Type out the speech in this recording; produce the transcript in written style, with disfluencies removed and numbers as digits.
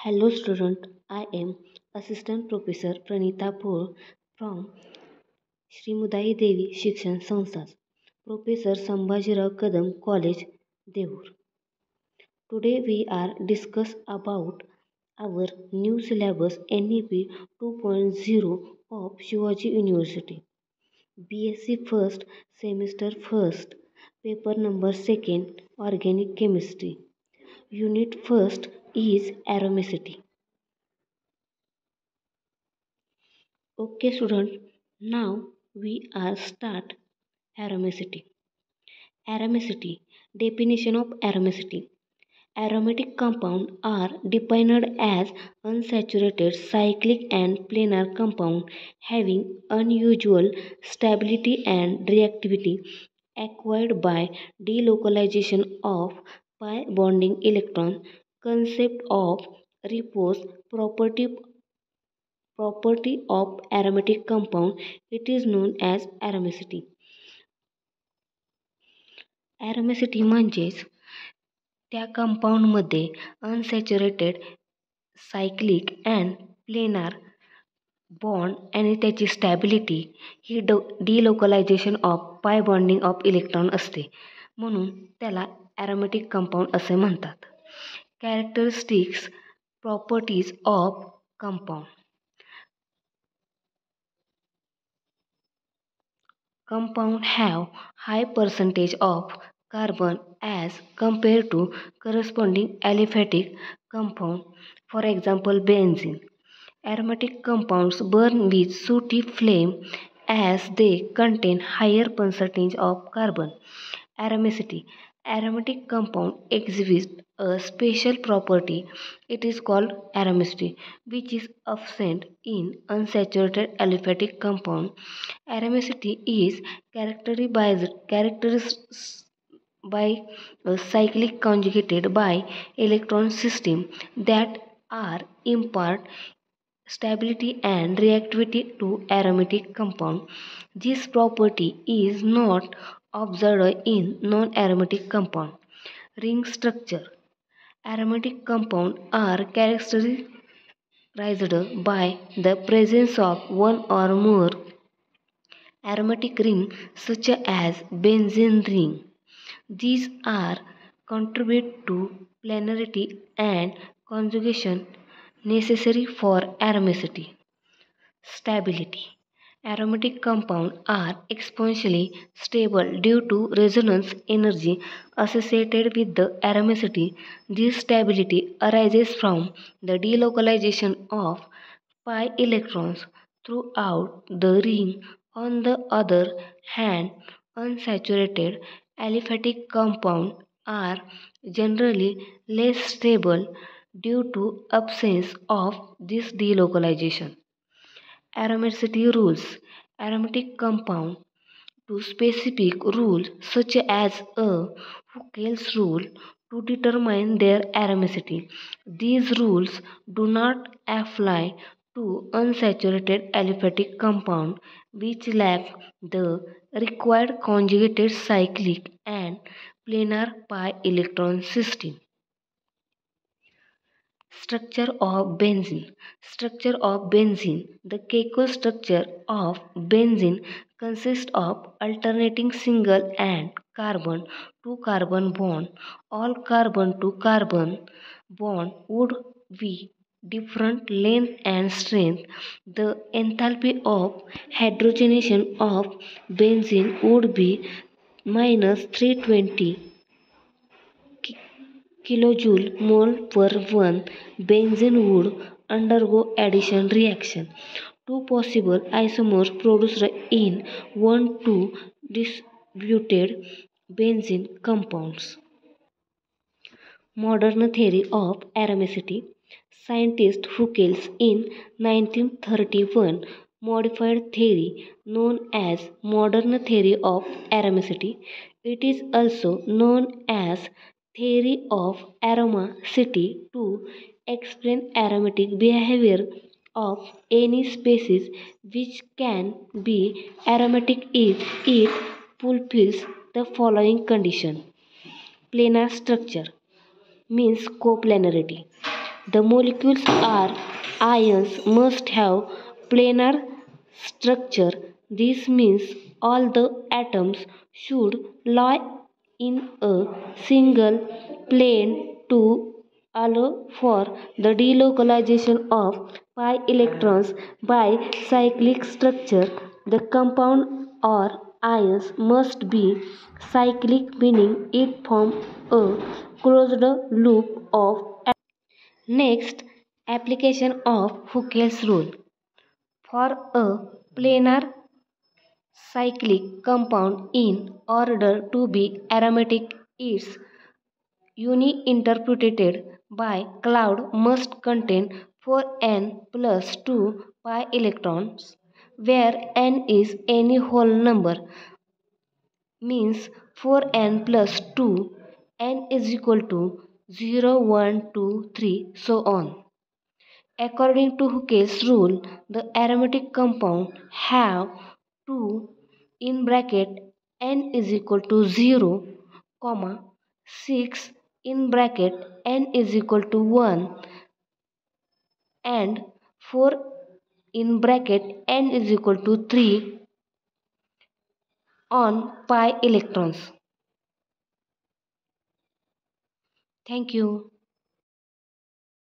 Hello student, I am Assistant Professor Pranita Bhor from Shri Mudai Devi Shikshan Samsthas, Professor Sambhajirao Kadam College, Devur. Today we are discuss about our new syllabus NEP 2.0 of Shivaji University. BSc first semester first, paper number second, Organic Chemistry. Unit first is Aromacity. Okay student, now we are start aromacity. Aromacity, definition of aromacity. Aromatic compounds are defined as unsaturated cyclic and planar compound having unusual stability and reactivity acquired by delocalization of pi bonding electron. Concept of repose property of aromatic compound, it is known as aromacity. Aromacity म्हणजेच त्या कंपाऊंडमध्ये unsaturated cyclic and planar bond आणि त्याची stability ही delocalisation of pi bonding of electron असते, म्हणून त्याला aromatic compound असे म्हणतात. Characteristics properties of compound. Compound have high percentage of carbon as compared to corresponding aliphatic compound, for example benzene. Aromatic compounds burn with sooty flame as they contain higher percentage of carbon. Aromacity. Aromatic compound exhibit a special property. It is called aromacity, which is absent in unsaturated aliphatic compound. Aromacity is characterized by a cyclic conjugated by electron system that are impart stability and reactivity to aromatic compound. This property is not observed in non-aromatic compound. Ring structure. Aromatic compounds are characterized by the presence of one or more aromatic rings such as benzene ring. These are contribute to planarity and conjugation necessary for aromacity. Stability. Aromatic compounds are exponentially stable due to resonance energy associated with the aromacity. This stability arises from the delocalization of pi electrons throughout the ring. On the other hand, unsaturated aliphatic compounds are generally less stable due to absence of this delocalization. Aromacity rules. Aromatic compound to specific rules such as a Huckel's rule to determine their aromacity. These rules do not apply to unsaturated aliphatic compound which lack the required conjugated cyclic and planar pi electron system. Structure of benzene. Structure of benzene. The Keiko structure of benzene consists of alternating single and carbon to carbon bond. All carbon to carbon bond would be different length and strength. The enthalpy of hydrogenation of benzene would be minus 320 kilojoule mole per 1 benzene would undergo addition reaction. Two possible isomers produced in 1,2 distributed benzene compounds. Modern theory of aromacity. Scientist Huckel in 1931 modified theory known as modern theory of aromacity. It is also known as theory of aromacity to explain aromatic behavior of any species which can be aromatic if it fulfills the following condition. Planar structure means coplanarity. The molecules are ions must have planar structure. This means all the atoms should lie in a single plane to allow for the delocalization of pi electrons by cyclic structure. The compound or ions must be cyclic, meaning it forms a closed loop of. Next, application of Huckel's rule. For a planar cyclic compound in order to be aromatic, its uni-interpreted by cloud must contain 4n plus 2 pi electrons, where n is any whole number, means 4n plus 2, n is equal to 0, 1, 2, 3, so on. According to Huckel's rule, the aromatic compound have 2 in bracket n is equal to 0, 6 in bracket n is equal to 1 and 4 in bracket n is equal to 3 on pi electrons. Thank you.